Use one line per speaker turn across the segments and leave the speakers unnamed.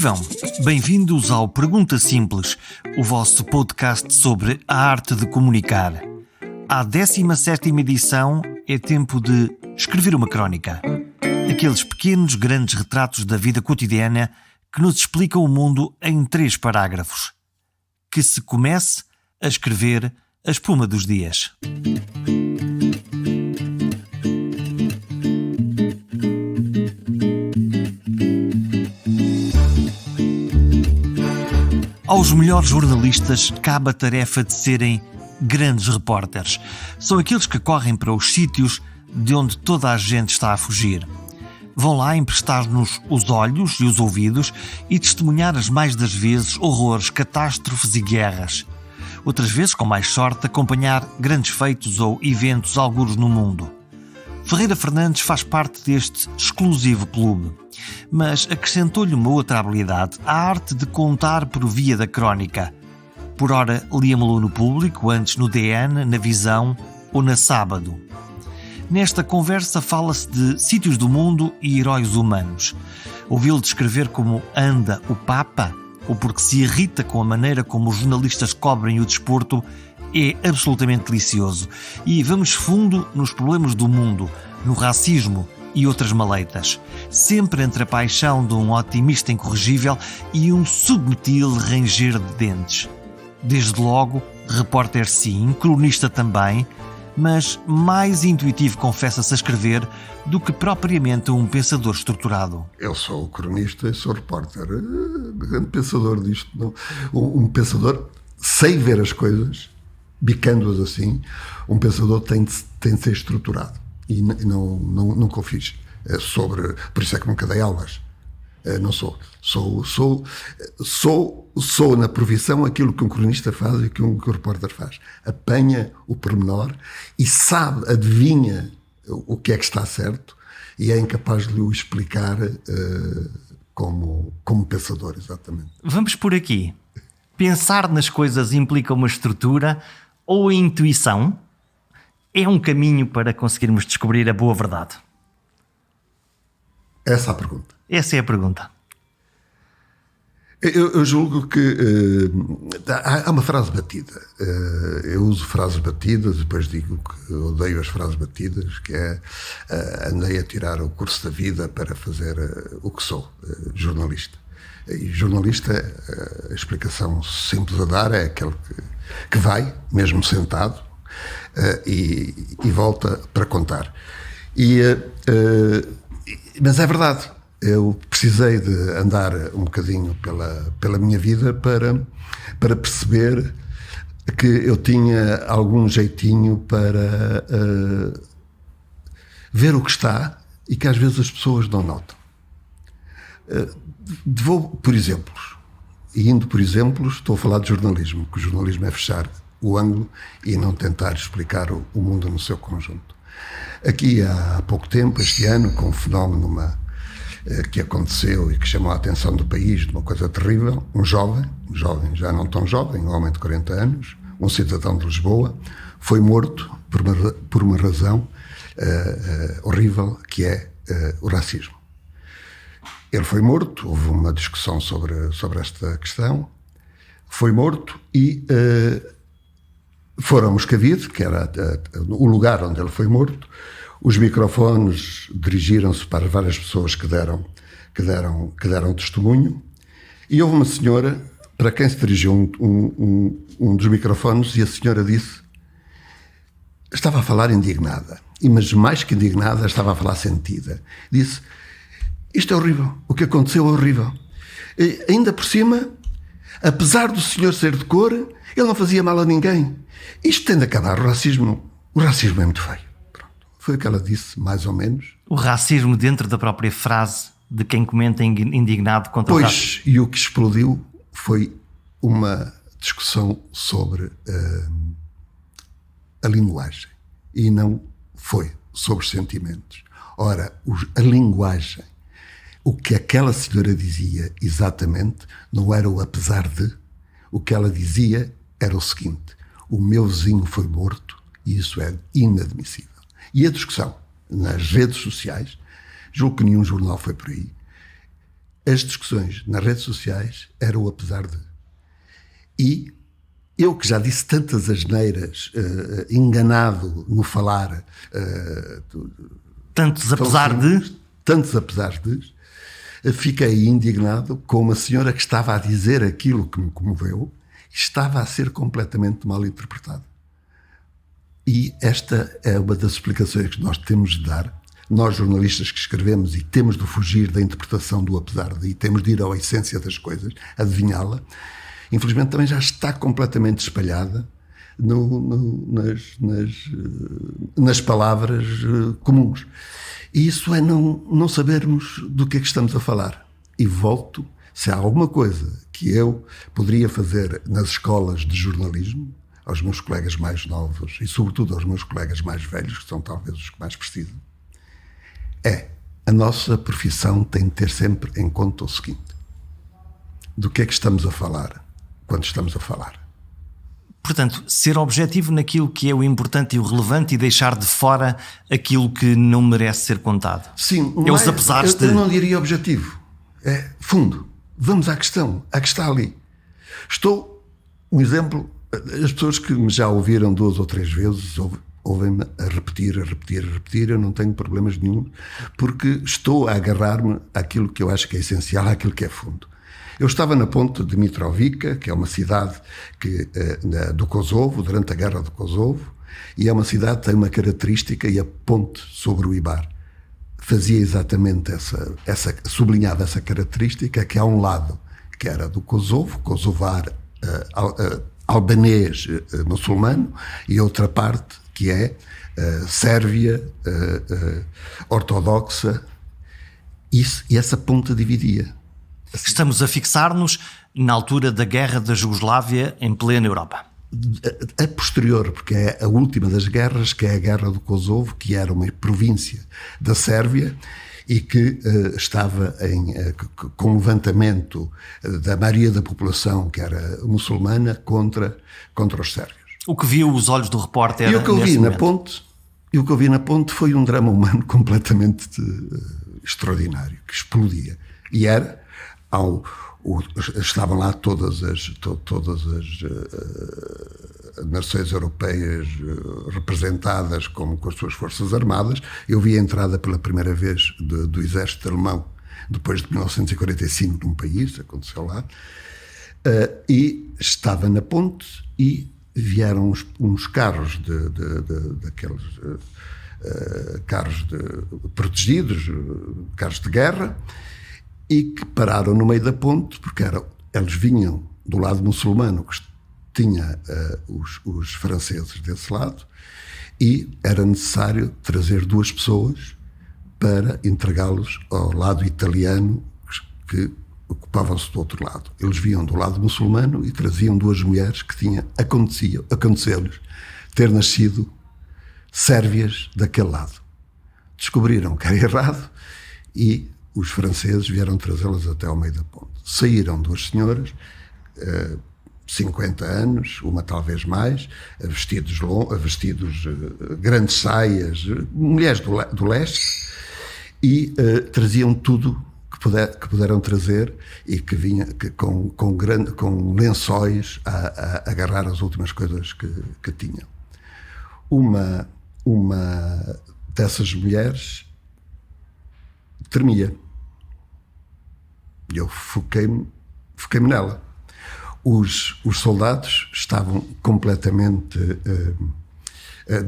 Vivam! Bem-vindos ao Pergunta Simples, o vosso podcast sobre a arte de comunicar. À 17ª edição é tempo de escrever uma crónica. Aqueles pequenos, grandes retratos da vida cotidiana que nos explicam o mundo em 3 parágrafos. Que se comece a escrever a espuma dos dias. Aos melhores jornalistas cabe a tarefa de serem grandes repórteres. São aqueles que correm para os sítios de onde toda a gente está a fugir. Vão lá emprestar-nos os olhos e os ouvidos e testemunhar as mais das vezes horrores, catástrofes e guerras. Outras vezes, com mais sorte, acompanhar grandes feitos ou eventos algures no mundo. Ferreira Fernandes faz parte deste exclusivo clube, mas acrescentou-lhe uma outra habilidade, a arte de contar por via da crónica. Por ora líamo-lo no Público, antes no DN, na Visão ou na Sábado. Nesta conversa fala-se de sítios do mundo e heróis humanos. Ouvi-lo descrever como anda o Papa, ou porque se irrita com a maneira como os jornalistas cobrem o desporto, é absolutamente delicioso. E vamos fundo nos problemas do mundo, no racismo e outras maleitas. Sempre entre a paixão de um otimista incorrigível e um subtil ranger de dentes. Desde logo, repórter sim, cronista também, mas mais intuitivo confessa-se a escrever do que propriamente um pensador estruturado.
Eu sou cronista e sou repórter. Grande pensador disto. Não? Um pensador, sei ver as coisas, bicando-as assim. Um pensador tem de ser estruturado. E nunca o fiz. Por isso é que nunca dei aulas. Não sou. Sou na profissão aquilo que um cronista faz e que um repórter faz. Apanha o pormenor e sabe, adivinha o que é que está certo e é incapaz de lhe o explicar como pensador, exatamente.
Vamos por aqui. Pensar nas coisas implica uma estrutura ou a intuição? É um caminho para conseguirmos descobrir a boa verdade?
Essa é a pergunta.
Essa é a pergunta.
Eu julgo que há uma frase batida. Eu uso frases batidas, depois digo que odeio as frases batidas, que é andei a tirar o curso da vida para fazer o que sou, jornalista. E jornalista, a explicação simples a dar é aquele que vai, mesmo sentado, e volta para contar. Mas é verdade. Eu precisei de andar um bocadinho pela minha vida para perceber que eu tinha algum jeitinho para ver o que está e que às vezes as pessoas não notam. Vou por exemplos. E indo por exemplos, estou a falar de jornalismo, que o jornalismo é fechar o ângulo e não tentar explicar o mundo no seu conjunto. Aqui há pouco tempo, este ano, com um fenómeno que aconteceu e que chamou a atenção do país de uma coisa terrível, um jovem já não tão jovem, um homem de 40 anos, um cidadão de Lisboa, foi morto por uma razão horrível, que é o racismo. Ele foi morto, houve uma discussão sobre esta questão, foi morto e foram a Moscavide, que era o lugar onde ele foi morto. Os microfones dirigiram-se para várias pessoas que deram testemunho, e houve uma senhora para quem se dirigiu um dos microfones, e a senhora estava a falar indignada, mas mais que indignada, estava a falar sentida. Disse: isto é horrível, o que aconteceu é horrível. E, ainda por cima, apesar do senhor ser de cor, ele não fazia mal a ninguém. Isto tem de acabar, o racismo é muito feio. Foi o que ela disse, mais ou menos.
O racismo dentro da própria frase de quem comenta indignado contra o racismo.
E o que explodiu foi uma discussão sobre a linguagem. E não foi sobre sentimentos. Ora, a linguagem, o que aquela senhora dizia exatamente, não era o apesar de. O que ela dizia era o seguinte: o meu vizinho foi morto e isso é inadmissível. E a discussão nas redes sociais, julgo que nenhum jornal foi por aí, as discussões nas redes sociais eram o apesar de. E eu que já disse tantas asneiras, enganado no falar,
tantos apesar
de, fiquei indignado com uma senhora que estava a dizer aquilo que me comoveu e estava a ser completamente mal interpretado. E esta é uma das explicações que nós temos de dar. Nós, jornalistas que escrevemos e temos de fugir da interpretação do apesar de, e temos de ir à essência das coisas, adivinhá-la, infelizmente também já está completamente espalhada nas palavras comuns. E isso é não sabermos do que é que estamos a falar. E volto, se há alguma coisa que eu poderia fazer nas escolas de jornalismo, aos meus colegas mais novos e sobretudo aos meus colegas mais velhos, que são talvez os que mais precisam, a nossa profissão tem de ter sempre em conta o seguinte: do que é que estamos a falar quando estamos a falar.
Portanto, ser objetivo naquilo que é o importante e o relevante e deixar de fora aquilo que não merece ser contado.
Sim,
os apesares
eu não diria objetivo. É fundo. Vamos à questão. A que está ali. Um exemplo, as pessoas que me já ouviram 2 ou 3 vezes ouvem-me a repetir. Eu não tenho problemas nenhum, porque estou a agarrar-me àquilo que eu acho que é essencial, àquilo que é fundo. Eu estava na ponte de Mitrovica, que é uma cidade do Kosovo, durante a guerra do Kosovo, e é uma cidade que tem uma característica, e a ponte sobre o Ibar fazia exatamente sublinhava essa característica, que há um lado que era do Kosovo, kosovar, albanês, muçulmano, e outra parte que é Sérvia, ortodoxa, e essa ponte dividia.
Estamos a fixar-nos na altura da guerra da Jugoslávia em plena Europa.
A posterior, porque é a última das guerras, que é a guerra do Kosovo, que era uma província da Sérvia e que estava com um levantamento da maioria da população, que era muçulmana, contra os sérvios.
O que viu os olhos do repórter?
E o que eu vi na ponte foi um drama humano completamente extraordinário, que explodia. E era... estavam lá todas as nações europeias representadas com as suas forças armadas. Eu vi a entrada pela primeira vez do exército alemão depois de 1945 num país, aconteceu lá, e estava na ponte e vieram uns carros daqueles carros protegidos, carros de guerra, e que pararam no meio da ponte, porque eles vinham do lado muçulmano, que tinha os franceses desse lado, e era necessário trazer 2 pessoas para entregá-los ao lado italiano, que ocupavam-se do outro lado. Eles vinham do lado muçulmano e traziam 2 mulheres que aconteceu-lhes ter nascido sérvias daquele lado. Descobriram que era errado e os franceses vieram trazê-las até ao meio da ponte. Saíram 2 senhoras, 50 anos, uma talvez mais, vestidos grandes saias, mulheres do leste, e traziam tudo que puderam trazer e que vinha com lençóis a agarrar as últimas coisas que tinham. Uma dessas mulheres tremia. Eu foquei-me nela. Os soldados estavam completamente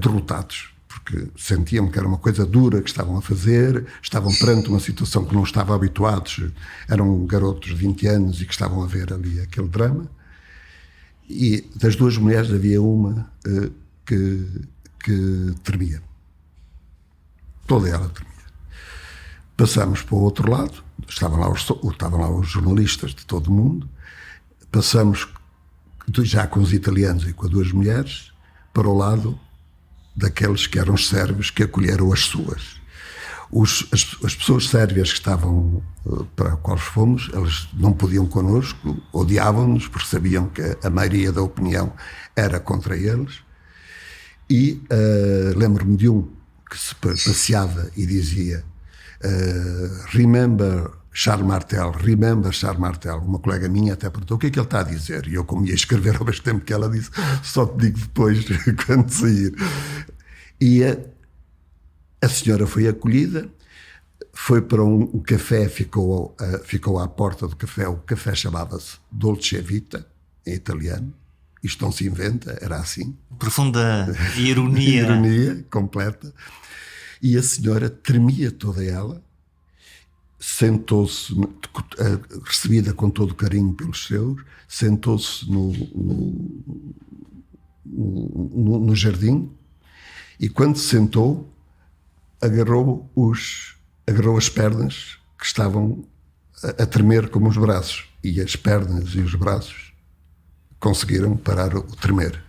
derrotados, porque sentiam que era uma coisa dura que estavam a fazer, estavam perante uma situação que não estavam habituados, eram garotos de 20 anos e que estavam a ver ali aquele drama. E das 2 mulheres havia uma que tremia. Toda ela tremia. Passamos para o outro lado, estavam lá os jornalistas de todo o mundo, passamos já com os italianos e com as 2 mulheres para o lado daqueles que eram os sérvios que acolheram as suas. As pessoas sérvias que estavam para as quais fomos, eles não podiam connosco, odiavam-nos porque sabiam que a maioria da opinião era contra eles. E lembro-me de um que se passeava e dizia: remember Charles Martel, remember Charles Martel. Uma colega minha até perguntou o que é que ele está a dizer. E eu, como ia escrever ao mesmo tempo que ela disse, só te digo depois, quando sair. E a senhora foi acolhida, foi para um café, ficou à porta do café. O café chamava-se Dolce Vita, em italiano. Isto não se inventa, era assim.
Profunda ironia.
Ironia completa. E a senhora tremia toda ela, sentou-se, recebida com todo o carinho pelos seus, sentou-se no jardim e, quando se sentou, agarrou as pernas que estavam a tremer como os braços. E as pernas e os braços conseguiram parar o tremer.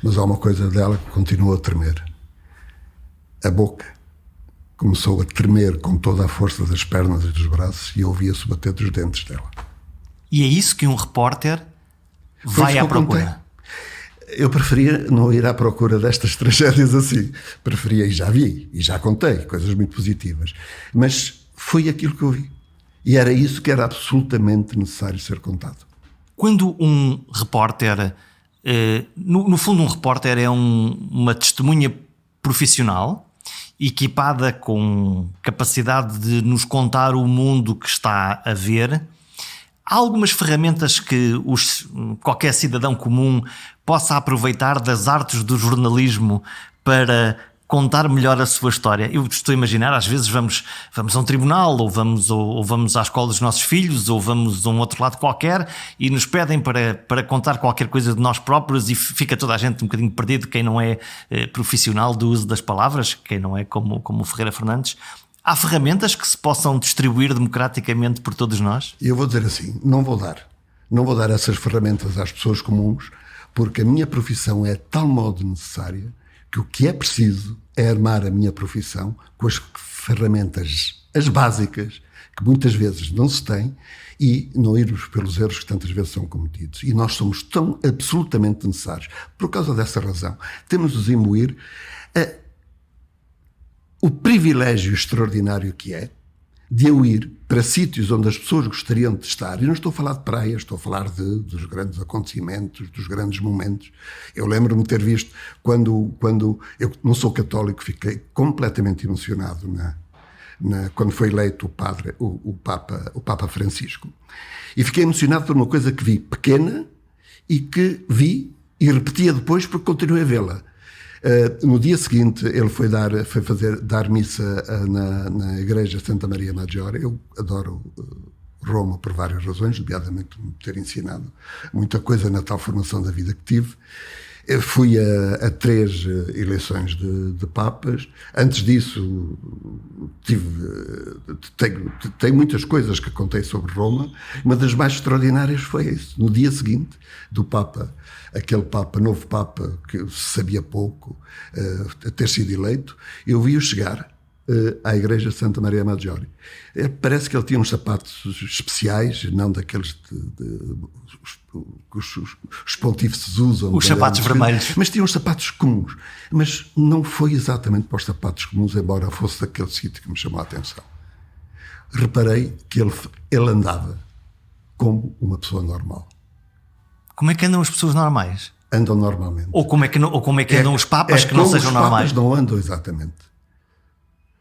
Mas há uma coisa dela que continua a tremer. A boca começou a tremer com toda a força das pernas e dos braços e ouvia-se bater dos dentes dela.
E é isso que um repórter vai à procura.
Eu preferia não ir à procura destas tragédias assim. Preferia, e já vi, e já contei, coisas muito positivas. Mas foi aquilo que eu vi. E era isso que era absolutamente necessário ser contado.
Quando um repórter... no fundo, um repórter é uma testemunha profissional equipada com capacidade de nos contar o mundo que está a ver. Há algumas ferramentas que qualquer cidadão comum possa aproveitar das artes do jornalismo para contar melhor a sua história. Eu estou a imaginar, às vezes vamos a um tribunal, ou vamos à escola dos nossos filhos, ou vamos a um outro lado qualquer e nos pedem para contar qualquer coisa de nós próprios e fica toda a gente um bocadinho perdido, quem não é profissional do uso das palavras, quem não é como o Ferreira Fernandes. Há ferramentas que se possam distribuir democraticamente por todos nós?
Eu vou dizer assim, não vou dar essas ferramentas às pessoas comuns, porque a minha profissão é de tal modo necessária que o que é preciso é armar a minha profissão com as ferramentas, as básicas, que muitas vezes não se têm, e não irmos pelos erros que tantas vezes são cometidos. E nós somos tão absolutamente necessários. Por causa dessa razão, temos de nos imbuir o privilégio extraordinário que é de eu ir para sítios onde as pessoas gostariam de estar. E não estou a falar de praias, estou a falar dos grandes acontecimentos, dos grandes momentos. Eu lembro-me de ter visto, quando eu não sou católico, fiquei completamente emocionado quando foi eleito o Papa Francisco. E fiquei emocionado por uma coisa que vi pequena e que vi e repetia depois porque continuei a vê-la. No dia seguinte ele foi dar missa na igreja Santa Maria Maggiore. Eu adoro Roma por várias razões, nomeadamente me ter ensinado muita coisa na tal formação da vida que tive. Eu fui a 3 eleições de papas. Antes disso tenho muitas coisas que contei sobre Roma. Uma das mais extraordinárias foi isso. No dia seguinte do Papa, aquele Papa, novo Papa, que se sabia pouco, ter sido eleito, eu vi-o chegar à igreja de Santa Maria Maggiore. Parece que ele tinha uns sapatos especiais, não daqueles que os pontífices usam.
Os sapatos vermelhos.
Mas tinha uns sapatos comuns. Mas não foi exatamente para os sapatos comuns, embora fosse daquele sítio que me chamou a atenção. Reparei que ele andava como uma pessoa normal.
Como é que andam as pessoas normais?
Andam normalmente.
Ou como é que andam os papas que não sejam normais?
Os papas não andam exatamente.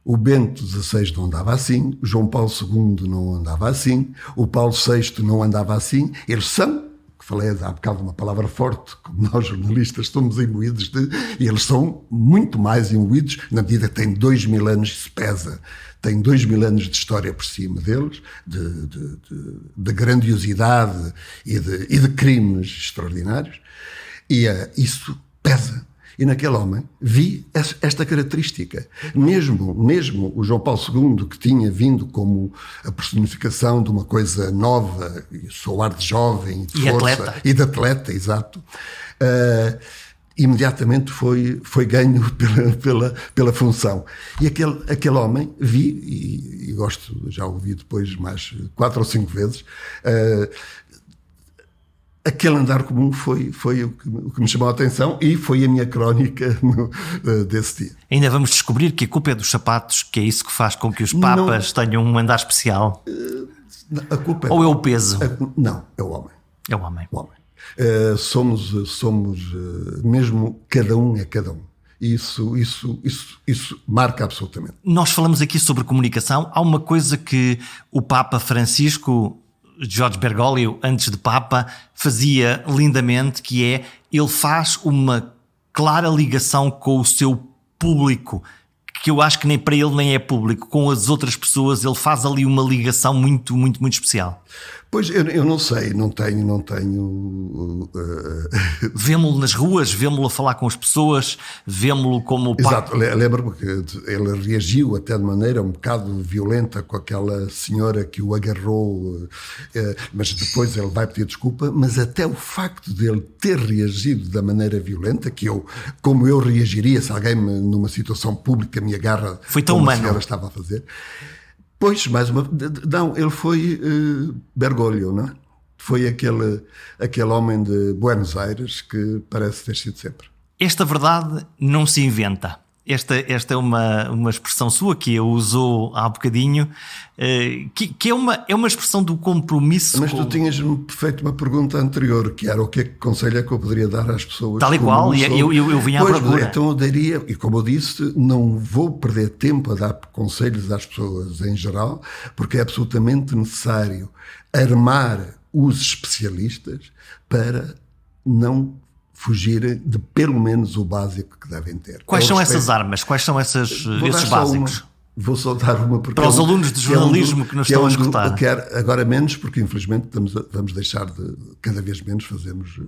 O Bento XVI não andava assim, o João Paulo II não andava assim, o Paulo VI não andava assim. Eles são, que falei há bocado uma palavra forte, como nós jornalistas somos imbuídos e eles são muito mais imbuídos, na medida que têm 2000 anos, se pesa, têm 2000 anos de história por cima deles, de grandiosidade e de crimes extraordinários, e isso pesa. E naquele homem vi esta característica. Mesmo o João Paulo II, que tinha vindo como a personificação de uma coisa nova, sou ar de jovem, de força, e de atleta, exato, imediatamente foi ganho pela função. E aquele homem vi, e gosto, já ouvi depois mais 4 ou 5 vezes, aquele andar comum foi o que me chamou a atenção e foi a minha crónica desse dia.
Ainda vamos descobrir que a culpa é dos sapatos, que é isso que faz com que os papas tenham um andar especial.
A culpa
Ou é o peso?
Não, é o homem.
É o homem.
O homem. Somos mesmo cada um é cada um. Isso marca absolutamente.
Nós falamos aqui sobre comunicação. Há uma coisa que o Papa Francisco, Jorge Bergoglio, antes de Papa, fazia lindamente, que é, ele faz uma clara ligação com o seu público, que eu acho que nem para ele nem é público, com as outras pessoas. Ele faz ali uma ligação muito, muito, muito especial.
Pois, eu não sei, não tenho...
Vemo-lo nas ruas, vemo-lo a falar com as pessoas, vemo-lo como...
Exato, lembro-me que ele reagiu até de maneira um bocado violenta com aquela senhora que o agarrou, mas depois ele vai pedir desculpa, mas até o facto de ele ter reagido da maneira violenta, como eu reagiria se alguém numa situação pública me agarra,
foi tão
como
humano.
A senhora estava a fazer... Pois, não, ele foi Bergoglio, não é? Foi aquele homem de Buenos Aires que parece ter sido sempre.
Esta verdade não se inventa. Esta é uma expressão sua que eu usou há bocadinho, que é uma expressão do compromisso.
Mas tu tinhas-me feito uma pergunta anterior, que era o que conselho é que eu poderia dar às pessoas.
Tal e qual, e eu vinha à procura.
Então eu daria, e como eu disse, não vou perder tempo a dar conselhos às pessoas em geral, porque é absolutamente necessário armar os especialistas para não fugirem de pelo menos o básico que devem ter.
Quais são essas armas? Quais são esses básicos?
Vou só dar uma
para os alunos de jornalismo que nos estão a escutar.
Agora menos, porque infelizmente vamos deixar de, cada vez menos fazemos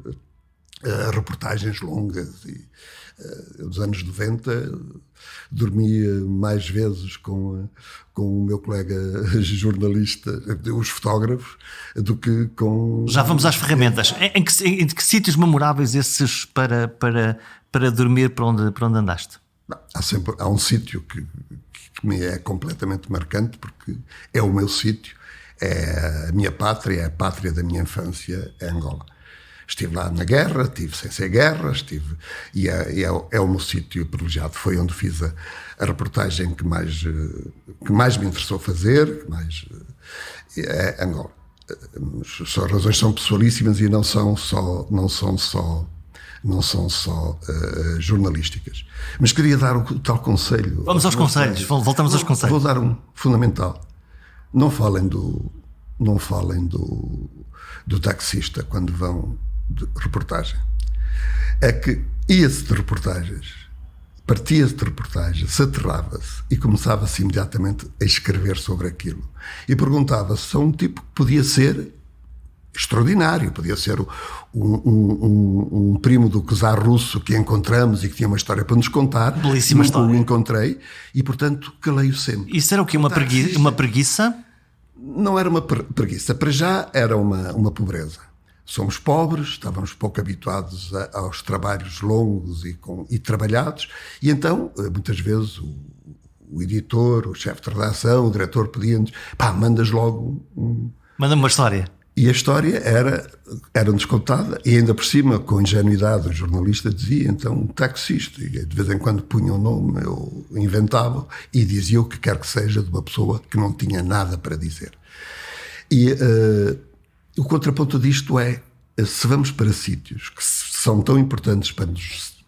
reportagens longas e nos anos 90 dormia mais vezes com o meu colega jornalista, os fotógrafos, do que com...
Já vamos às ferramentas. Em que sítios memoráveis esses para dormir para onde andaste?
Há um sítio que me é completamente marcante, porque é o meu sítio, é a minha pátria, é a pátria da minha infância, é Angola. Estive lá na guerra, estive sem ser guerra, e é o meu sítio privilegiado. Foi onde fiz a reportagem que mais me interessou fazer, é Angola. As razões são pessoalíssimas e não são só jornalísticas. Mas queria dar o tal conselho.
Vamos aos conselhos, voltamos aos conselhos.
Vou dar um fundamental. Não falem do taxista quando vão de reportagem. É que ia-se de reportagens, partia-se de reportagens, aterrava-se e começava-se imediatamente a escrever sobre aquilo. E perguntava-se se um tipo que podia ser extraordinário, podia ser um primo do czar russo que encontramos e que tinha uma história para nos contar.
Belíssima história.
O encontrei e, portanto, calei-o sempre.
Isso era o quê? Uma preguiça?
Não era uma preguiça. Para já era uma pobreza. Somos pobres, estávamos pouco habituados aos trabalhos longos e trabalhados, e então, muitas vezes, o editor, o chefe de redação, o diretor pedia-nos, mandas logo
Manda-me uma história.
E a história era-nos contada, e ainda por cima, com ingenuidade, o jornalista dizia, então, um taxista, e de vez em quando punha um nome, eu inventava, e dizia o que quer que seja de uma pessoa que não tinha nada para dizer. E o contraponto disto é, se vamos para sítios que são tão importantes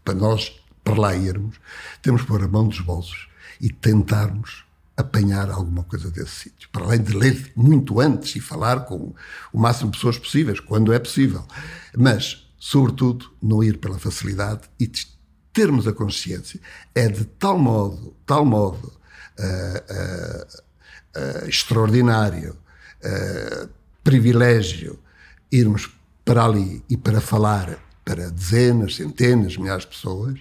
para nós para lá irmos, temos que pôr a mão dos bolsos e tentarmos apanhar alguma coisa desse sítio. Para além de ler muito antes e falar com o máximo de pessoas possíveis, quando é possível. Mas, sobretudo, não ir pela facilidade e termos a consciência. É de tal modo extraordinário, privilégio, irmos para ali e para falar para dezenas, centenas, milhares de pessoas,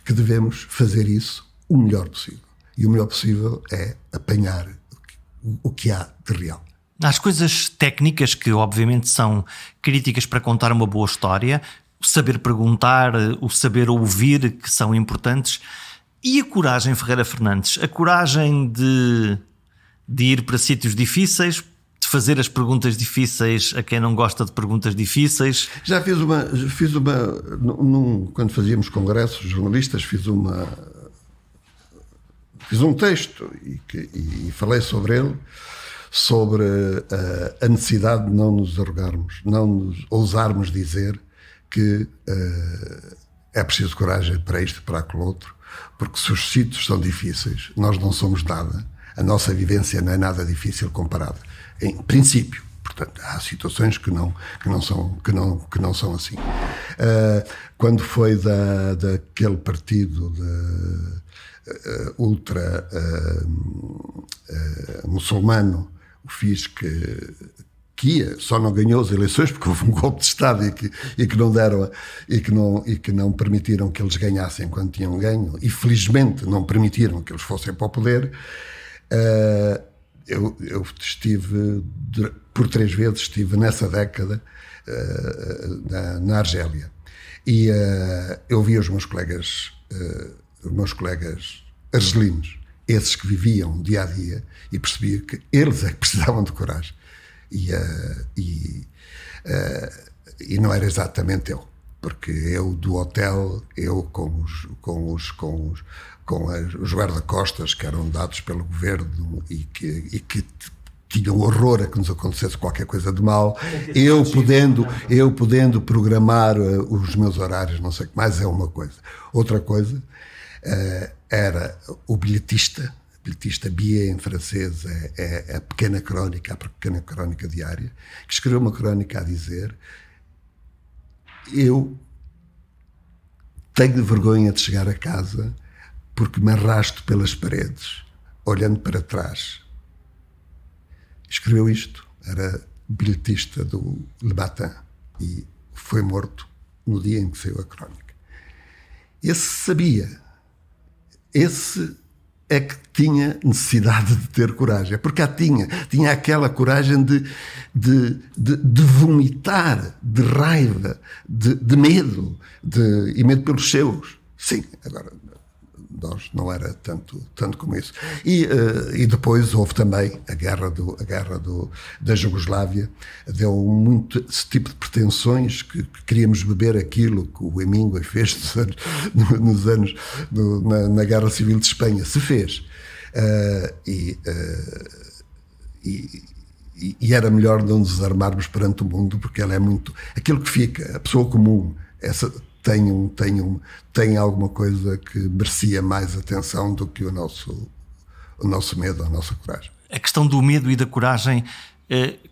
que devemos fazer isso o melhor possível. E o melhor possível é apanhar o que há de real.
As coisas técnicas que obviamente são críticas para contar uma boa história, o saber perguntar, o saber ouvir, que são importantes. E a coragem, Ferreira Fernandes? A coragem de ir para sítios difíceis, de fazer as perguntas difíceis a quem não gosta de perguntas difíceis?
Já fiz quando fazíamos congressos jornalistas, fiz um texto e falei sobre ele, sobre a necessidade de não nos arrogarmos, não nos ousarmos dizer que é preciso coragem para isto e para aquele outro, porque se os sítios são difíceis, nós não somos nada, a nossa vivência não é nada difícil comparada, em princípio. Portanto, há situações que não são assim. Quando foi daquele partido ultra muçulmano, o FIS, só não ganhou as eleições porque houve um golpe de Estado e que não deram e que não permitiram que eles ganhassem quando tinham ganho, e felizmente não permitiram que eles fossem para o poder. Eu estive por 3 vezes, estive nessa década na Argélia, e eu vi os meus colegas argelinos, esses que viviam dia a dia, e percebi que eles é que precisavam de coragem. E não era exatamente eu, porque eu do hotel, eu com os guarda-costas que eram dados pelo governo e que tinham horror a que nos acontecesse qualquer coisa de mal, eu podendo programar os meus horários, não sei o que mais, é uma coisa. Outra coisa era o bilhetista billet em francês é a pequena crónica diária, que escreveu uma crónica a dizer: eu tenho vergonha de chegar a casa porque me arrasto pelas paredes, olhando para trás. Escreveu isto, era bilhetista do Le Matin e foi morto no dia em que saiu a crónica. Esse sabia, esse é que tinha necessidade de ter coragem, porque tinha aquela coragem de vomitar, de raiva, de medo, e medo pelos seus. Sim, agora nós não era tanto como isso. E depois houve também a guerra da Jugoslávia, deu muito esse tipo de pretensões que queríamos beber aquilo que o Hemingway fez na Guerra Civil de Espanha. Se fez. E era melhor não nos armarmos perante o mundo, porque ela é muito... Aquilo que fica, a pessoa comum, essa... Tem alguma coisa que merecia mais atenção do que o nosso medo, a nossa coragem.
A questão do medo e da coragem,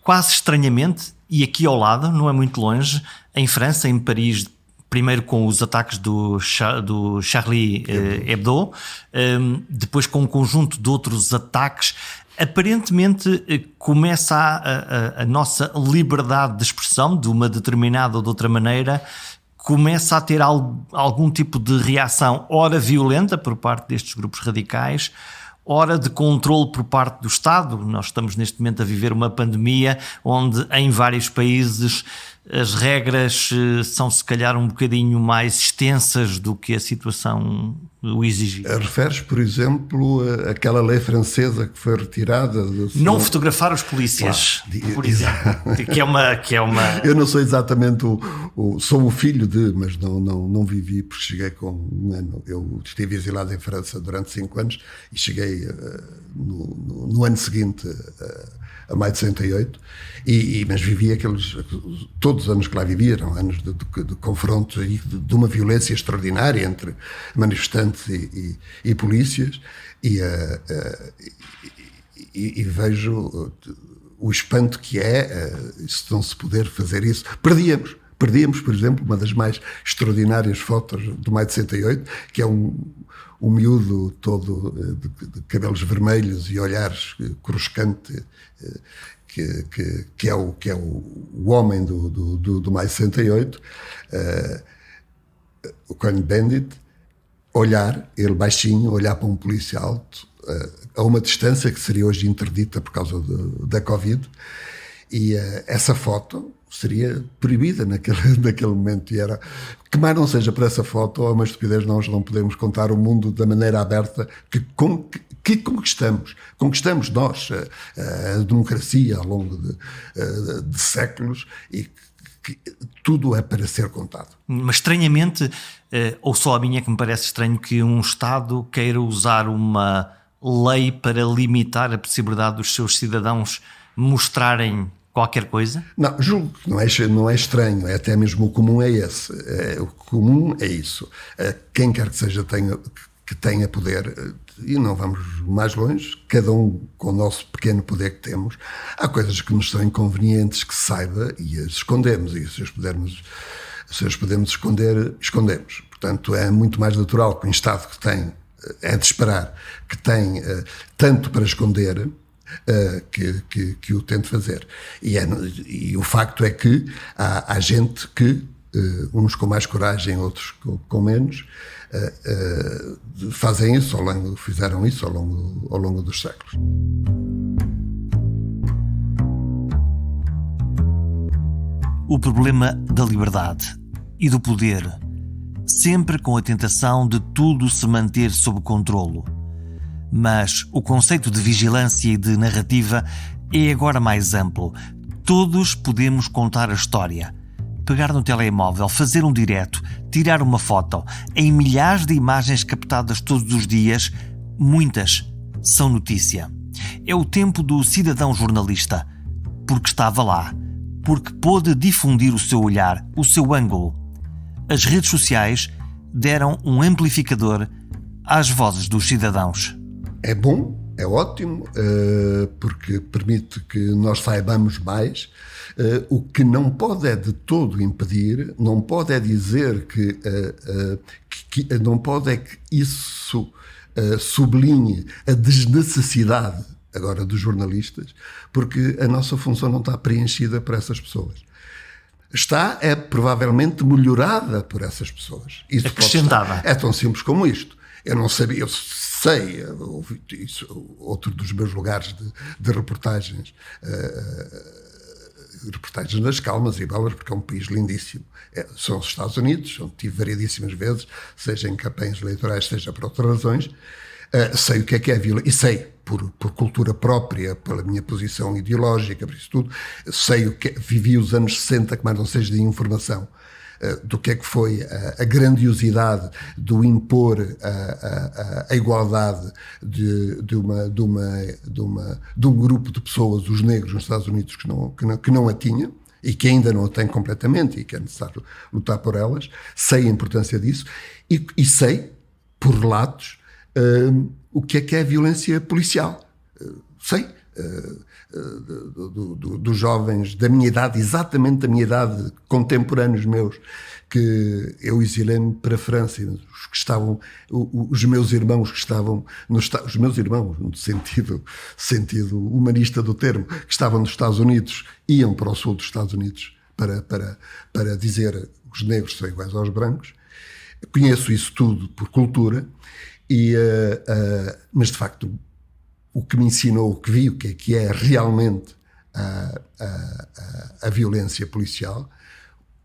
quase estranhamente, e aqui ao lado, não é muito longe, em França, em Paris, primeiro com os ataques do Charlie Hebdo, depois com um conjunto de outros ataques, aparentemente começa a nossa liberdade de expressão, de uma determinada ou de outra maneira, começa a ter algum tipo de reação, ora violenta por parte destes grupos radicais, ora de controle por parte do Estado. Nós estamos neste momento a viver uma pandemia onde em vários países as regras são se calhar um bocadinho mais extensas do que a situação o exigir.
Referes, por exemplo, àquela lei francesa que foi retirada?
Não fotografar os polícias, por exemplo. que é uma...
Eu não sou exatamente sou o filho de, mas não vivi, porque cheguei com 1 ano. Eu estive exilado em França durante 5 anos e cheguei no ano seguinte a maio de 68, mas vivi todos os anos que lá vivi, eram anos de confrontos e de uma violência extraordinária entre manifestantes e polícias, e vejo o espanto que se não se poder fazer isso. Perdíamos, por exemplo, uma das mais extraordinárias fotos do maio de 68, que é um miúdo todo de cabelos vermelhos e olhares coruscante, que é o homem do maio de 68, o Cohn-Bendit, ele baixinho, olhar para um policial a uma distância que seria hoje interdita por causa da Covid, e essa foto seria proibida naquele momento, e era que mais não seja por essa foto ou uma estupidez. Nós não podemos contar o mundo da maneira aberta que conquistamos nós a democracia ao longo de séculos, e que tudo é para ser contado.
Mas estranhamente, ou só a minha que me parece estranho, que um Estado queira usar uma lei para limitar a possibilidade dos seus cidadãos mostrarem qualquer coisa?
Não, julgo que não é estranho, é até mesmo o comum é esse. O comum é isso. Quem quer que seja que tenha poder, e não vamos mais longe, cada um com o nosso pequeno poder que temos, há coisas que nos são inconvenientes que saiba e as escondemos, e se as podemos esconder, escondemos. Portanto, é muito mais natural que um Estado que tem, é de esperar, que tem tanto para esconder, que o tente fazer. E o facto é que há gente que, uns com mais coragem, outros com menos, fizeram isso ao longo dos séculos.
O problema da liberdade e do poder, sempre com a tentação de tudo se manter sob controlo. Mas o conceito de vigilância e de narrativa é agora mais amplo. Todos podemos contar a história. Pegar no telemóvel, fazer um direto, tirar uma foto. Em milhares de imagens captadas todos os dias, muitas são notícia. É o tempo do cidadão jornalista, porque estava lá, porque pôde difundir o seu olhar, o seu ângulo. As redes sociais deram um amplificador às vozes dos cidadãos.
É bom, é ótimo, porque permite que nós saibamos mais. O que não pode é de todo impedir, não pode é dizer não pode é que isso sublinhe a desnecessidade agora dos jornalistas, porque a nossa função não está preenchida por essas pessoas. Está, provavelmente melhorada por essas pessoas. Isso
acrescentada.
É tão simples como isto. Eu não sabia, eu sei, isso, outro dos meus lugares de reportagens, reportagens nas calmas e belas, porque é um país lindíssimo. São os Estados Unidos, onde tive variedíssimas vezes, seja em campanhas eleitorais, seja por outras razões. Sei o que é a violência, e sei, por cultura própria, pela minha posição ideológica, por isso tudo, sei vivi os anos 60, que mais não seja de informação, do que é que foi a grandiosidade do impor a igualdade de um grupo de pessoas, os negros nos Estados Unidos, que não a tinham, e que ainda não a têm completamente, e que é necessário lutar por elas. Sei a importância disso, e sei, por relatos, o que é a violência policial. Sei, dos jovens da minha idade, exatamente da minha idade, contemporâneos meus, que eu exilei-me para a França, os meus irmãos que estavam os meus irmãos, no sentido humanista do termo, que estavam nos Estados Unidos, iam para o sul dos Estados Unidos para dizer os negros são iguais aos brancos. Conheço isso tudo por cultura, mas de facto o que me ensinou, o que vi, o que é realmente a violência policial,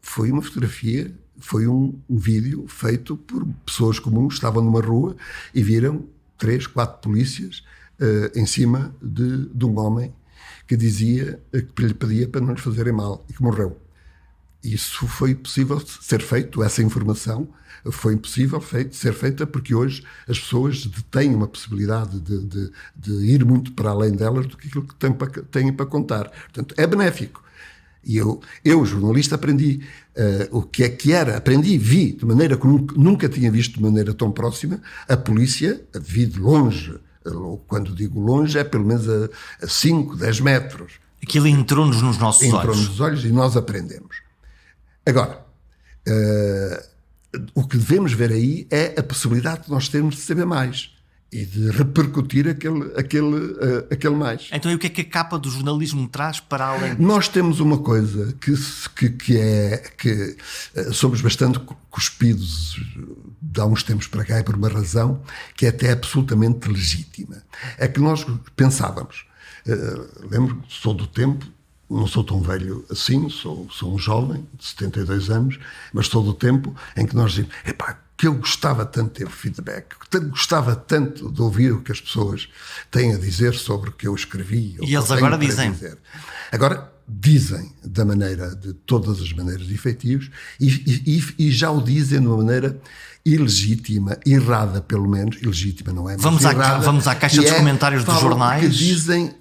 foi uma fotografia, foi um vídeo feito por pessoas comuns que estavam numa rua e viram 3, 4 polícias em cima de um homem que dizia, que lhe pedia para não lhes fazerem mal, e que morreu. Isso foi possível ser feito, essa informação foi impossível ser feita porque hoje as pessoas têm uma possibilidade de ir muito para além delas do que aquilo que têm para contar. Portanto, é benéfico. E eu jornalista, aprendi o que era, vi de maneira que nunca tinha visto de maneira tão próxima a polícia, vi de longe. Quando digo longe, é pelo menos a 5, 10 metros.
Aquilo entrou-nos nos nossos olhos.
Entrou-nos nos olhos e nós aprendemos. Agora, o que devemos ver aí é a possibilidade de nós termos de saber mais e de repercutir aquele mais.
Então, e o que é que a capa do jornalismo traz para além?
Nós temos uma coisa que somos bastante cuspidos de há uns tempos para cá, e por uma razão que é até absolutamente legítima. É que nós pensávamos, lembro, sou do tempo, não sou tão velho assim, sou um jovem de 72 anos, mas sou do tempo em que nós dizemos, que eu gostava tanto de ter feedback, gostava tanto de ouvir o que as pessoas têm a dizer sobre o que eu escrevi.
E eles agora dizem.
Agora dizem de todas as maneiras efetivas e já o dizem de uma maneira ilegítima, errada pelo menos, ilegítima não é?
Vamos à caixa dos comentários dos jornais.
Que dizem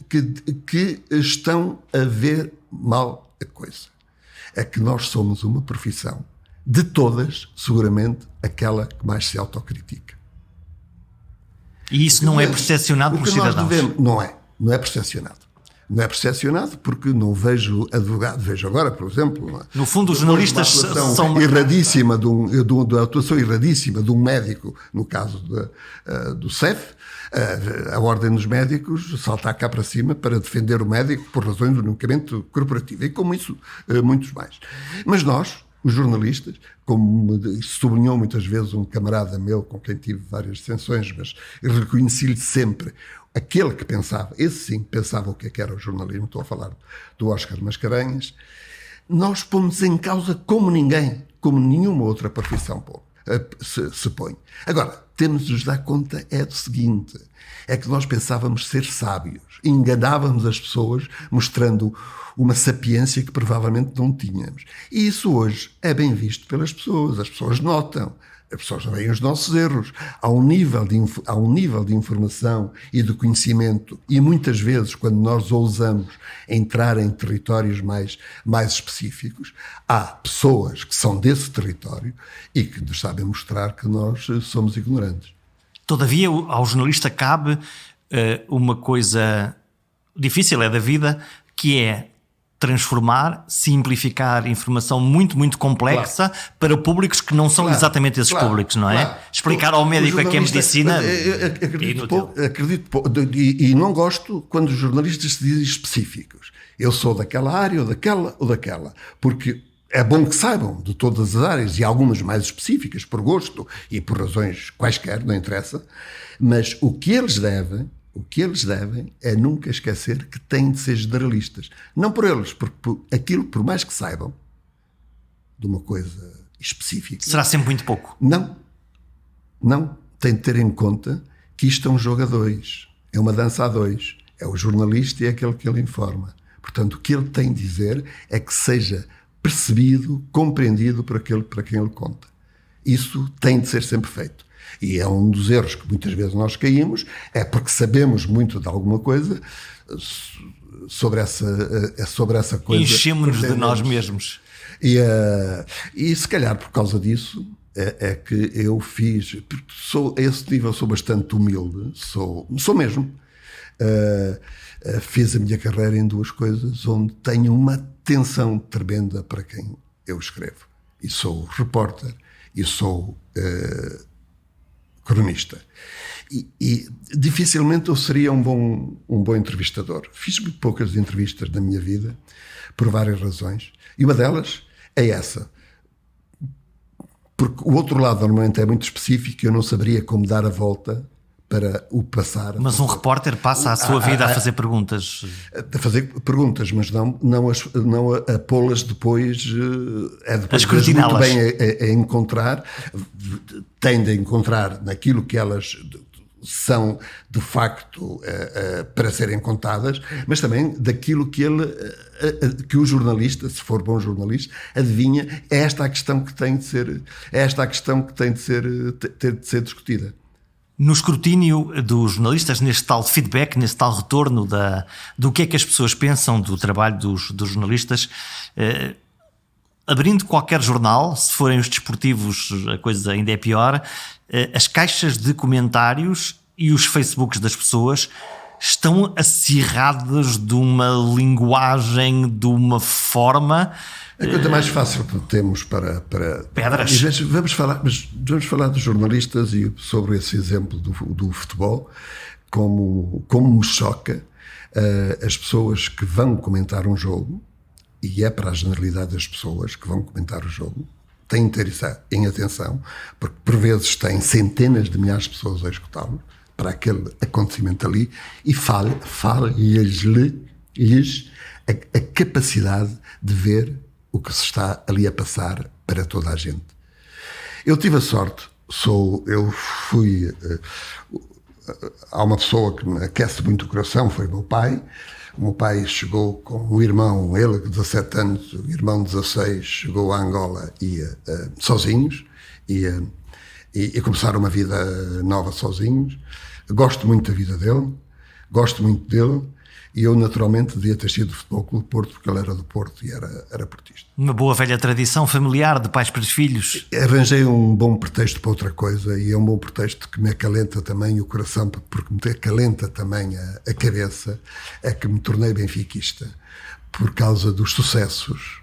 que estão a ver mal a coisa. É que nós somos uma profissão, de todas, seguramente, aquela que mais se autocritica.
E isso não é percepcionado pelos cidadãos?
Não é percepcionado. Não é percepcionado porque não vejo advogado. Vejo agora, por exemplo...
No fundo, os jornalistas são...
erradíssima da atuação erradíssima de um médico, no caso do CEF, a Ordem dos Médicos saltar cá para cima para defender o médico por razões unicamente corporativas. E como isso, muitos mais. Mas nós, os jornalistas, como sublinhou muitas vezes um camarada meu com quem tive várias distinções, mas reconheci-lhe sempre... Aquele que pensava, esse sim, pensava o que é que era o jornalismo, estou a falar do Oscar Mascarenhas, nós pomos em causa como ninguém, como nenhuma outra profissão se põe. Agora, temos de nos dar conta do seguinte, é que nós pensávamos ser sábios, enganávamos as pessoas mostrando uma sapiência que provavelmente não tínhamos. E isso hoje é bem visto pelas pessoas, as pessoas notam. As pessoas veem os nossos erros. Há um nível de informação e de conhecimento e muitas vezes, quando nós ousamos entrar em territórios mais específicos, há pessoas que são desse território e que nos sabem mostrar que nós somos ignorantes.
Todavia, ao jornalista cabe uma coisa difícil, da vida, que é transformar, simplificar informação muito, muito complexa para públicos que não são exatamente esses públicos, não é? Explicar ao médico que é medicina...
Acredito pouco, e não gosto quando os jornalistas se dizem específicos. Eu sou daquela área, ou daquela, porque é bom que saibam de todas as áreas, e algumas mais específicas, por gosto e por razões quaisquer, não interessa, mas o que eles devem é nunca esquecer que têm de ser generalistas. Não por eles, porque aquilo, por mais que saibam de uma coisa específica...
Será sempre muito pouco.
Não. Tem de ter em conta que isto é um jogo a dois. É uma dança a dois. É o jornalista e é aquele que ele informa. Portanto, o que ele tem de dizer é que seja percebido, compreendido por aquele para quem ele conta. Isso tem de ser sempre feito. E é um dos erros que muitas vezes nós caímos, é porque sabemos muito de alguma coisa sobre essa coisa.
Enchemos-nos de nós mesmos.
E se calhar por causa disso é que eu fiz, porque a esse nível sou bastante humilde, sou mesmo. Fiz a minha carreira em duas coisas onde tenho uma atenção tremenda para quem eu escrevo. E sou repórter, e sou... cronista. E dificilmente eu seria um bom entrevistador. Fiz muito poucas entrevistas na minha vida, por várias razões. E uma delas é essa. Porque o outro lado normalmente é muito específico e eu não saberia como dar a volta para o passar.
Mas um repórter passa a sua vida a fazer perguntas.
A fazer perguntas, mas não a pô-las depois, depois muito bem a encontrar, tende a encontrar naquilo que elas são de facto para serem contadas, mas também daquilo que o jornalista, se for bom jornalista, adivinha. É esta a questão que tem de ser discutida.
No escrutínio dos jornalistas, neste tal feedback, neste tal retorno do que é que as pessoas pensam do trabalho dos jornalistas, abrindo qualquer jornal, se forem os desportivos a coisa ainda é pior, as caixas de comentários e os Facebooks das pessoas estão acirradas de uma linguagem, de uma forma...
A coisa mais fácil que temos para
pedras.
Vamos falar dos jornalistas e sobre esse exemplo do futebol, como me choca as pessoas que vão comentar um jogo, e é para a generalidade das pessoas que vão comentar o jogo, têm de ter isso em atenção, porque por vezes têm centenas de milhares de pessoas a escutá-lo para aquele acontecimento ali, e fale-lhes a capacidade de ver o que se está ali a passar para toda a gente. Eu tive a sorte, há uma pessoa que me aquece muito o coração, foi o meu pai. O meu pai chegou com um irmão, ele com 17 anos, o irmão 16, chegou a Angola sozinhos e começaram uma vida nova sozinhos. Gosto muito da vida dele, gosto muito dele, e eu naturalmente devia ter sido do Futebol Clube do Porto, porque ele era do Porto e era portista.
Uma boa velha tradição familiar de pais para os filhos.
Arranjei um bom pretexto para outra coisa, e é um bom pretexto que me acalenta também o coração, porque me acalenta também a cabeça, é que me tornei benfiquista por causa dos sucessos,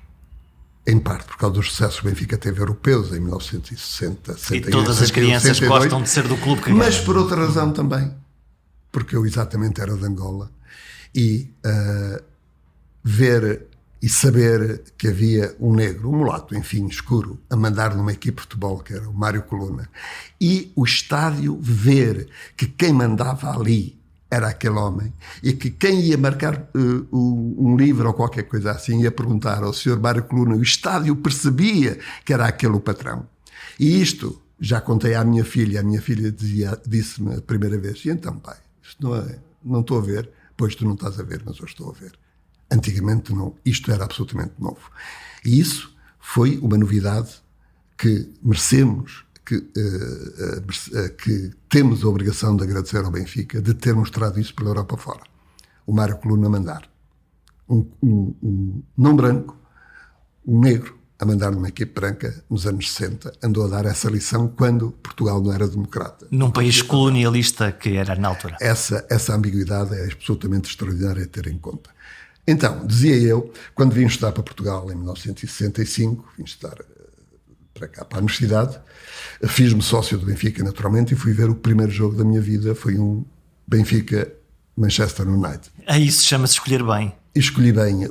em parte por causa dos sucessos que o Benfica teve europeus em 1960, 61,
e todas as crianças
62,
gostam de ser do clube que
mas
ganha.
por outra razão também, porque eu exatamente era de Angola, e ver e saber que havia um negro, um mulato, enfim, escuro, a mandar numa equipe de futebol, que era o Mário Coluna, e o estádio ver que quem mandava ali era aquele homem, e que quem ia marcar um livro ou qualquer coisa assim ia perguntar ao Sr. Mário Coluna, e o estádio percebia que era aquele o patrão. E isto já contei à minha filha, disse-me a primeira vez: e então, pai, isto não estou a ver. Pois tu não estás a ver, mas eu estou a ver. Antigamente não, isto era absolutamente novo. E isso foi uma novidade que merecemos, que temos a obrigação de agradecer ao Benfica, de ter mostrado isso pela Europa fora. O Mário Coluna mandar. Um não branco, um negro, a mandar numa equipe branca nos anos 60, andou a dar essa lição quando Portugal não era democrata.
Num país colonialista que era na altura.
Essa ambiguidade é absolutamente extraordinária a ter em conta. Então, dizia eu, quando vim estudar para Portugal em 1965, vim estudar para cá, para a universidade, fiz-me sócio do Benfica naturalmente e fui ver o primeiro jogo da minha vida, foi um Benfica-Manchester United.
A isso chama-se escolher bem.
Escolhi bem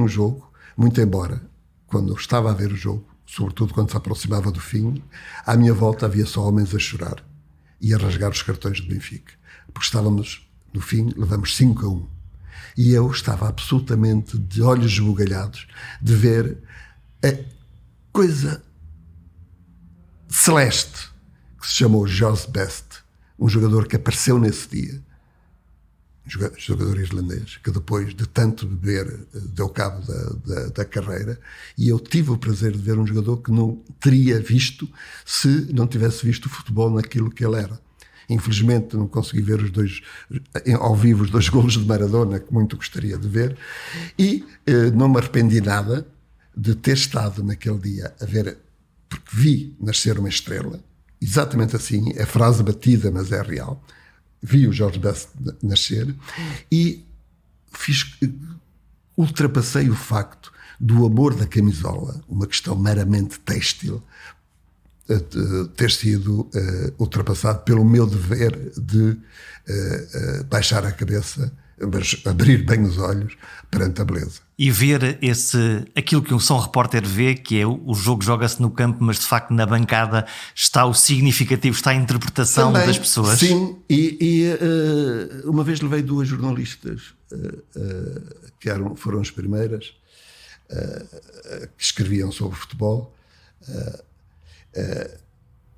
o jogo, muito embora quando eu estava a ver o jogo, sobretudo quando se aproximava do fim, à minha volta havia só homens a chorar e a rasgar os cartões do Benfica, porque estávamos, no fim, levamos 5-1. E eu estava absolutamente de olhos esbugalhados de ver a coisa celeste que se chamou Jos Best, um jogador que apareceu nesse dia, jogador islandês, que depois de tanto beber deu cabo da carreira, e eu tive o prazer de ver um jogador que não teria visto se não tivesse visto o futebol naquilo que ele era. Infelizmente não consegui ver ao vivo os 2 golos de Maradona, que muito gostaria de ver, e não me arrependi nada de ter estado naquele dia a ver, porque vi nascer uma estrela, exatamente assim, é frase batida, mas é real. Vi o Jorge Best nascer e ultrapassei o facto do amor da camisola, uma questão meramente têxtil, ter sido ultrapassado pelo meu dever de baixar a cabeça, mas abrir bem os olhos perante a beleza.
E ver aquilo que um São Repórter vê, que é o jogo joga-se no campo, mas de facto na bancada está o significativo, está a interpretação também, das pessoas.
Sim, e uma vez levei 2 jornalistas, que foram as primeiras, que escreviam sobre futebol.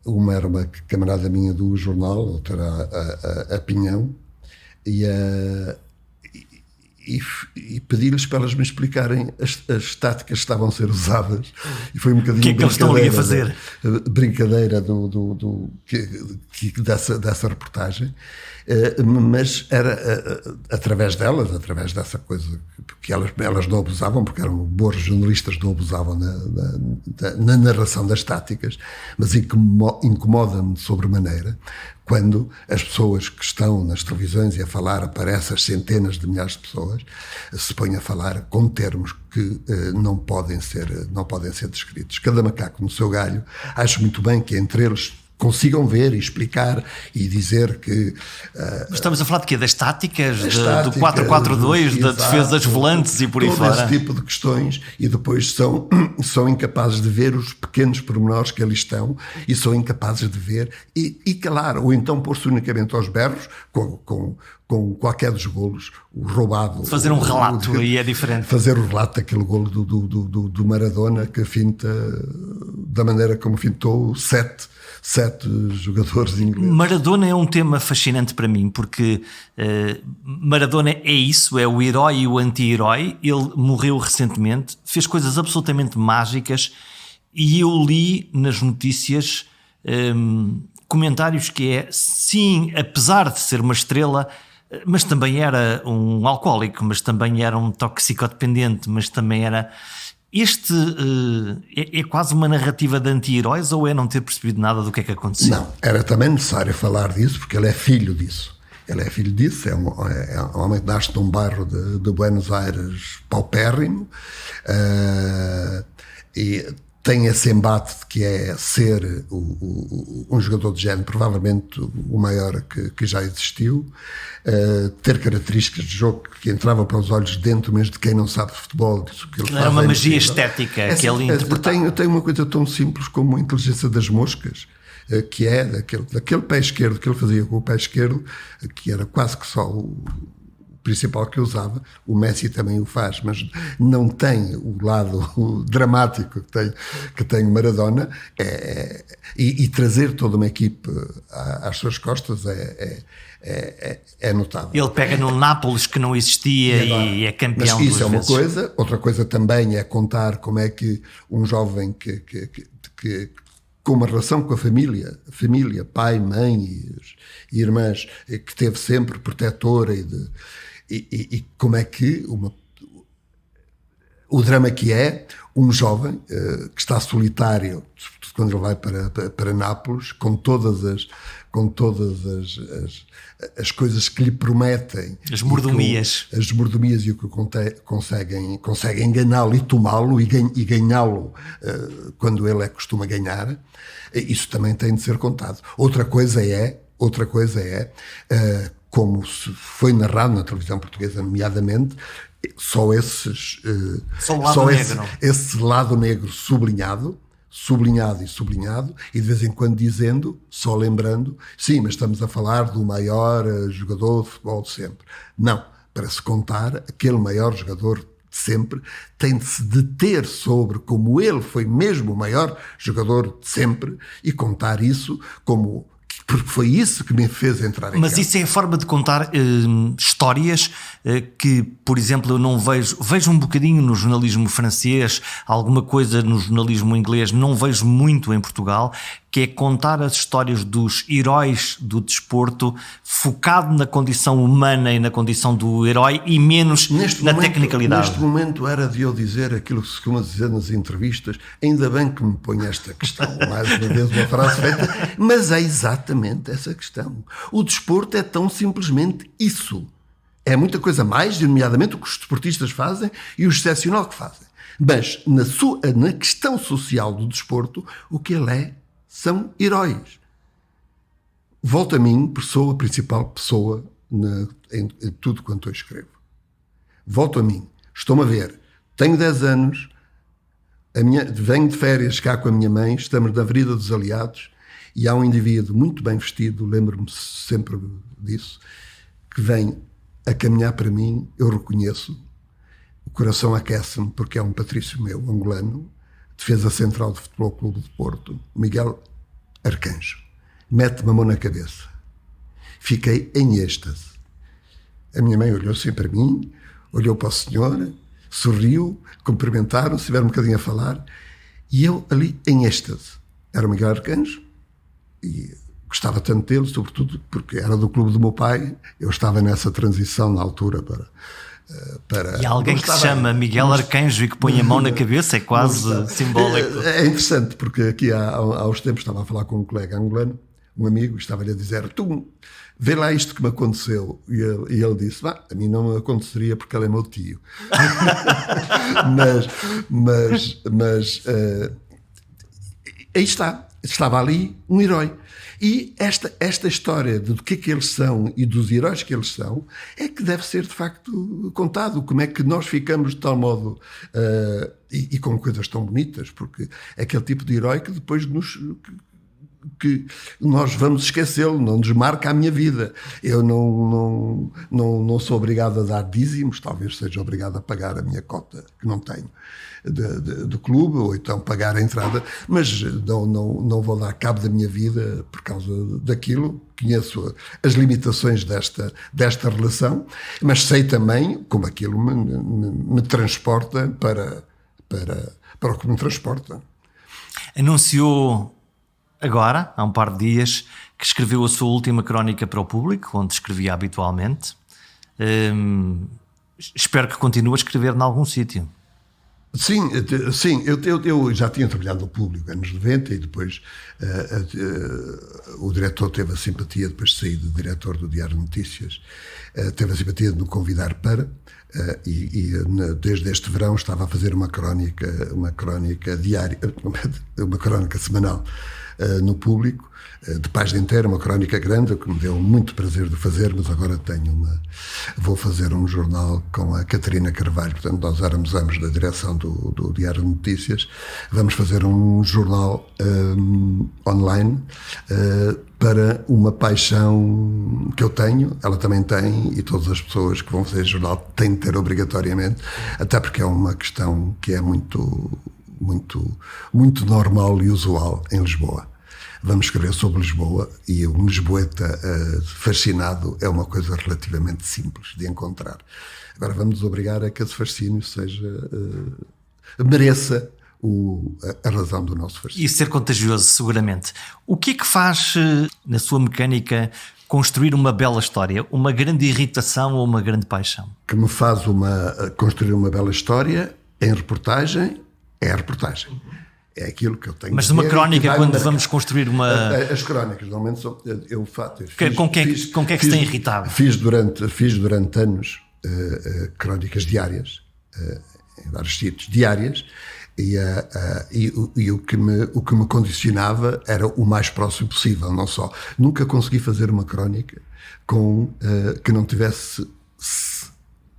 Uma era uma camarada minha do jornal, outra era a Pinhão, e pedi-lhes para elas me explicarem as táticas que estavam a ser usadas, e foi um bocadinho
o que é que eles estão ali a fazer?
Brincadeira dessa reportagem, mas era através delas, através dessa coisa, porque elas não abusavam, porque eram boas jornalistas, não abusavam na narração das táticas, mas incomoda-me de sobremaneira quando as pessoas que estão nas televisões e a falar para essas centenas de milhares de pessoas se põem a falar com termos que não podem ser descritos. Cada macaco no seu galho. Acho muito bem que entre eles consigam ver e explicar e dizer que...
Estamos a falar de quê? Das táticas? Do 4-4-2, da defesa das volantes e por aí fora?
Todo esse tipo de questões, e depois são incapazes de ver os pequenos pormenores que ali estão e são incapazes de ver e calar, ou então pôr-se unicamente aos berros com com qualquer dos golos, o roubado.
Fazer um relato, aí é diferente.
Fazer o relato daquele golo do Maradona, que finta da maneira como fintou sete jogadores ingleses.
Maradona é um tema fascinante para mim, porque Maradona é isso, é o herói e o anti-herói. Ele morreu recentemente, fez coisas absolutamente mágicas, e eu li nas notícias comentários que é, sim, apesar de ser uma estrela, mas também era um alcoólico, mas também era um toxicodependente, mas também era... Este é quase uma narrativa de anti-heróis, ou é não ter percebido nada do que é que aconteceu?
Não, era também necessário falar disso, porque ele é filho disso. Ele é filho disso, é um homem que nasce num bairro de Buenos Aires paupérrimo, e tem esse embate de que é ser um jogador de género, provavelmente o maior que já existiu, ter características de jogo que entravam para os olhos dentro mesmo de quem não sabe de futebol. Disso que ele faz,
era uma magia estética que ele interpretava.
Tem uma coisa tão simples como a inteligência das moscas, que é daquele pé esquerdo que ele fazia com o pé esquerdo, que era quase que só o principal que usava. O Messi também o faz, mas não tem o lado dramático que tem o Maradona, e trazer toda uma equipe às suas costas é notável.
Ele pega no Nápoles, que não existia, e é campeão.
Mas isso é uma
vezes.
coisa. Outra coisa também é contar como é que um jovem que com uma relação com a família, pai, mãe e irmãs, que teve sempre protetora, e como é que o drama que é um jovem que está solitário quando ele vai para Nápoles, com todas as coisas que lhe prometem,
as mordomias
e o que conseguem enganá-lo e tomá-lo e ganhá-lo quando ele costuma ganhar. Isso também tem de ser contado. Outra coisa é como foi narrado na televisão portuguesa, nomeadamente, só esse lado negro sublinhado, e de vez em quando dizendo, só lembrando, sim, mas estamos a falar do maior jogador de futebol de sempre. Não, para se contar aquele maior jogador de sempre, tem de se deter sobre como ele foi mesmo o maior jogador de sempre, e contar isso como... porque foi isso que me fez entrar em
Mas
campo.
isso é a forma de contar histórias que, por exemplo, eu não vejo um bocadinho no jornalismo francês, alguma coisa no jornalismo inglês, não vejo muito em Portugal, que é contar as histórias dos heróis do desporto, focado na condição humana e na condição do herói, e menos na tecnicalidade.
Neste momento era de eu dizer aquilo que se costuma dizer nas entrevistas, ainda bem que me põe esta questão, mais uma vez uma frase feita, mas é exatamente essa questão. O desporto é tão simplesmente isso. É muita coisa mais, nomeadamente o que os desportistas fazem e o excepcional que fazem. Mas na questão social do desporto, o que ele são heróis. Volto a mim, a principal pessoa em tudo quanto eu escrevo. Volto a mim, estou-me a ver, tenho 10 anos, venho de férias cá com a minha mãe, estamos na Avenida dos Aliados, e há um indivíduo muito bem vestido, lembro-me sempre disso, que vem a caminhar para mim, eu reconheço, o coração aquece-me, porque é um patrício meu, angolano, defesa central do Futebol Clube de Porto, Miguel Arcanjo. Mete-me a mão na cabeça. Fiquei em êxtase. A minha mãe olhou assim para mim, olhou para o senhor, sorriu, cumprimentaram-se, tiveram um bocadinho a falar, e eu ali em êxtase. Era o Miguel Arcanjo, e gostava tanto dele, sobretudo porque era do clube do meu pai. Eu estava nessa transição na altura para
e alguém que se chama Miguel Arcanjo e que põe a mão na cabeça é quase simbólico.
É interessante, porque aqui há uns tempos estava a falar com um colega angolano, um amigo, e estava-lhe a dizer: tu, vê lá isto que me aconteceu. E ele disse: a mim não me aconteceria porque ele é meu tio. mas aí estava ali um herói. E esta história do que é que eles são e dos heróis que eles são é que deve ser de facto contado. Como é que nós ficamos de tal modo e com coisas tão bonitas, porque é aquele tipo de herói que depois que nós vamos esquecê-lo, não desmarca a minha vida. Eu não sou obrigado a dar dízimos, talvez seja obrigado a pagar a minha cota, que não tenho, do clube, ou então pagar a entrada, mas não vou dar cabo da minha vida por causa daquilo. Conheço as limitações desta relação, mas sei também como aquilo me transporta para o que me transporta.
Anunciou agora, há um par de dias, que escreveu a sua última crónica para o público, onde escrevia habitualmente. Espero que continue a escrever em algum sítio.
Sim, eu já tinha trabalhado no público anos 90 e depois o diretor teve a simpatia, depois de sair de diretor do Diário de Notícias, teve a simpatia de me convidar para, desde este verão estava a fazer uma crónica diária, uma crónica semanal no público, de página inteira, uma crónica grande, que me deu muito prazer de fazer, mas agora vou fazer um jornal com a Catarina Carvalho, portanto nós éramos ambos da direção do Diário de Notícias, vamos fazer um jornal online para uma paixão que eu tenho, ela também tem, e todas as pessoas que vão fazer jornal têm de ter obrigatoriamente, até porque é uma questão que é muito normal e usual em Lisboa. Vamos escrever sobre Lisboa e um lisboeta fascinado é uma coisa relativamente simples de encontrar. Agora vamos obrigar a que esse fascínio mereça a razão do nosso fascínio.
E ser contagioso, seguramente. O que é que faz, na sua mecânica, construir uma bela história? Uma grande irritação ou uma grande paixão?
Que me faz construir uma bela história em reportagem, é a reportagem. É aquilo que eu tenho.
Mas numa crónica, quando vamos construir uma...
As crónicas, normalmente, são...
Com que é que se tem irritado?
Fiz durante anos crónicas diárias, em vários sítios, diárias, e o que me condicionava era o mais próximo possível, não só. Nunca consegui fazer uma crónica que não tivesse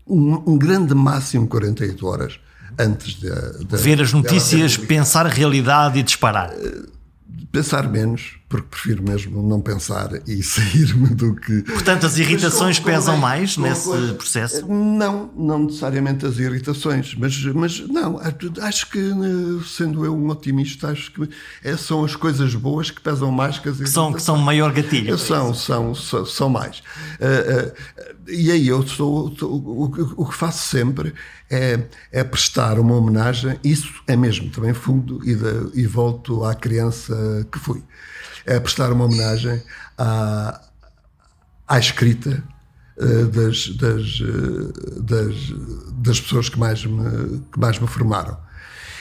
um grande máximo 48 horas antes de
ver as notícias, pensar a realidade e disparar.
Pensar menos, porque prefiro mesmo não pensar e sair-me do que...
Portanto, as irritações pesam mais nesse processo?
Não necessariamente as irritações, mas não, acho que, sendo eu um otimista, acho que são as coisas boas que pesam mais que as irritações.
Que são maior gatilho.
São mais. E aí o que faço sempre é prestar uma homenagem, isso é mesmo, também fundo e volto à criança que fui. É prestar uma homenagem à escrita das pessoas que mais me formaram.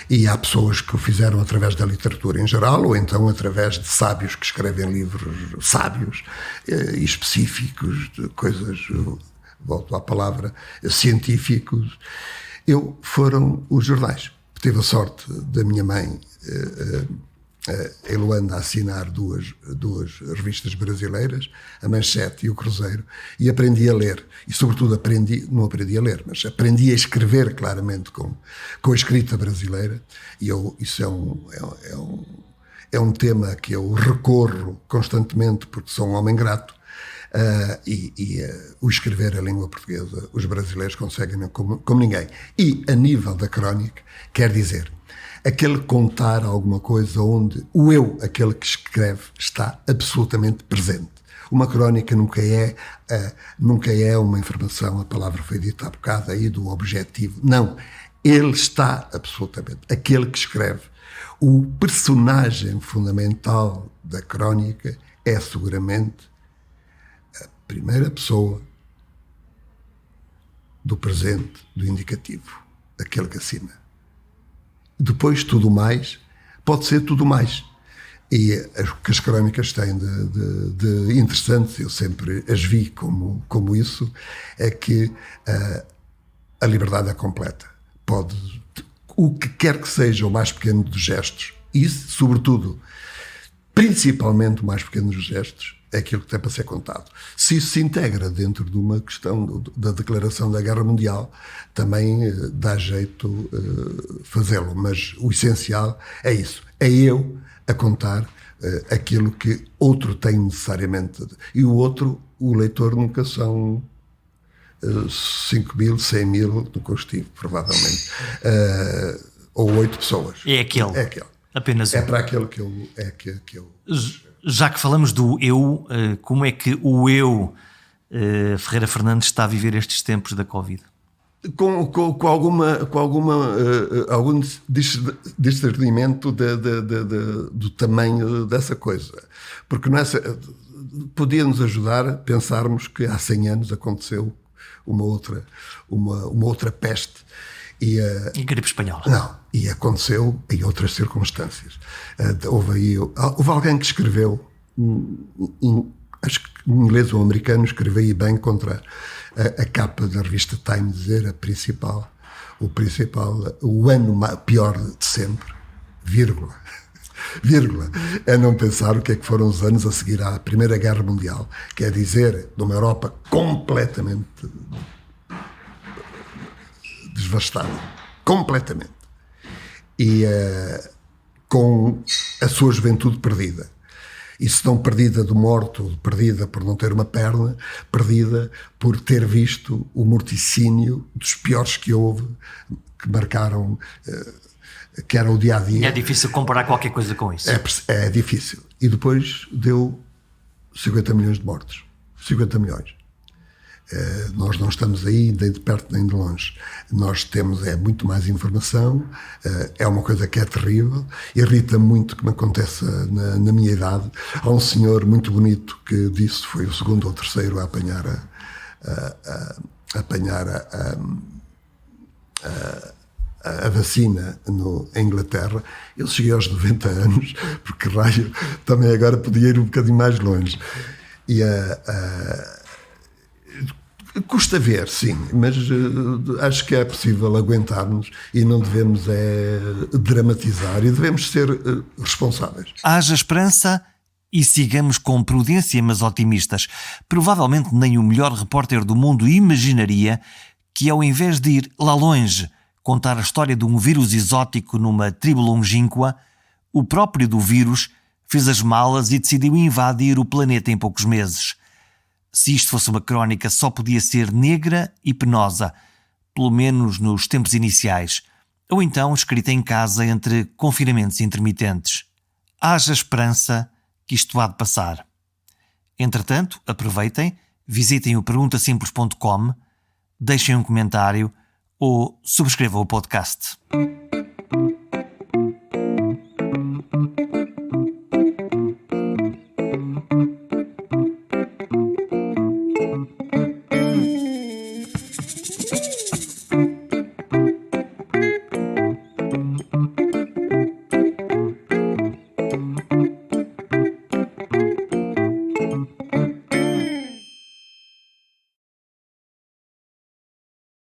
E há pessoas que o fizeram através da literatura em geral, ou então através de sábios que escrevem livros sábios e específicos, de coisas, volto à palavra, científicos. Foram os jornais. Tive a sorte da minha mãe, a Eluanda, a assinar duas revistas brasileiras, a Manchete e o Cruzeiro, e aprendi a ler. E, sobretudo, não aprendi a ler, mas aprendi a escrever claramente com a escrita brasileira. E isso é um tema que eu recorro constantemente, porque sou um homem grato. O escrever a língua portuguesa, os brasileiros conseguem como ninguém. E, a nível da crónica, quer dizer, aquele contar alguma coisa onde o eu, aquele que escreve, está absolutamente presente. Uma crónica nunca é uma informação, a palavra foi dita há bocado aí, do objetivo. Não, ele está absolutamente, aquele que escreve. O personagem fundamental da crónica é seguramente a primeira pessoa do presente, do indicativo, aquele que assina. Depois, tudo mais, pode ser tudo mais. E o que as crónicas têm de interessante, eu sempre as vi como isso, é que a liberdade é completa. O que quer que seja o mais pequeno dos gestos, e sobretudo, principalmente o mais pequeno dos gestos, é aquilo que tem para ser contado. Se isso se integra dentro de uma questão da declaração da Guerra Mundial, também dá jeito fazê-lo, mas o essencial é isso, é eu a contar aquilo que outro tem necessariamente. E o leitor nunca são 5.000, 100.000 no Constigo, provavelmente. Ou 8 pessoas.
É aquele.
É aquele.
Apenas um.
É para aquele que eu...
Já que falamos do eu, como é que o eu, Ferreira Fernandes, está a viver estes tempos da Covid?
Com algum discernimento do tamanho dessa coisa. Porque podia-nos ajudar a pensarmos que há 100 anos aconteceu uma outra peste. E
gripe espanhola.
Não, e aconteceu em outras circunstâncias. Houve alguém que escreveu, acho que em inglês ou americano, escreveu aí bem contra a capa da revista Time, dizer o ano pior de sempre, vírgula, é não pensar o que é que foram os anos a seguir à Primeira Guerra Mundial, quer dizer, numa Europa completamente devastada, completamente, e com a sua juventude perdida. E se não perdida do morto, perdida por não ter uma perna, perdida por ter visto o morticínio dos piores que houve, que marcaram, que era o dia-a-dia.
É difícil comparar qualquer coisa com isso.
É difícil. E depois deu 50 milhões de mortos. 50 milhões. Nós não estamos aí nem de perto nem de longe. Nós temos muito mais informação, é uma coisa que é terrível, irrita-me muito que me aconteça na minha idade. Há um senhor muito bonito que disse, foi o segundo ou terceiro a apanhar a vacina em Inglaterra. Eu cheguei aos 90 anos, porque raio, também agora podia ir um bocadinho mais longe. E custa ver, sim, mas acho que é possível aguentar-nos e não devemos dramatizar e devemos ser responsáveis.
Haja esperança e sigamos com prudência, mas otimistas. Provavelmente nem o melhor repórter do mundo imaginaria que, ao invés de ir lá longe contar a história de um vírus exótico numa tribo longínqua, o próprio do vírus fez as malas e decidiu invadir o planeta em poucos meses. Se isto fosse uma crónica, só podia ser negra e penosa, pelo menos nos tempos iniciais, ou então escrita em casa entre confinamentos intermitentes. Haja esperança que isto há de passar. Entretanto, aproveitem, visitem o perguntasimples.com, deixem um comentário ou subscrevam o podcast.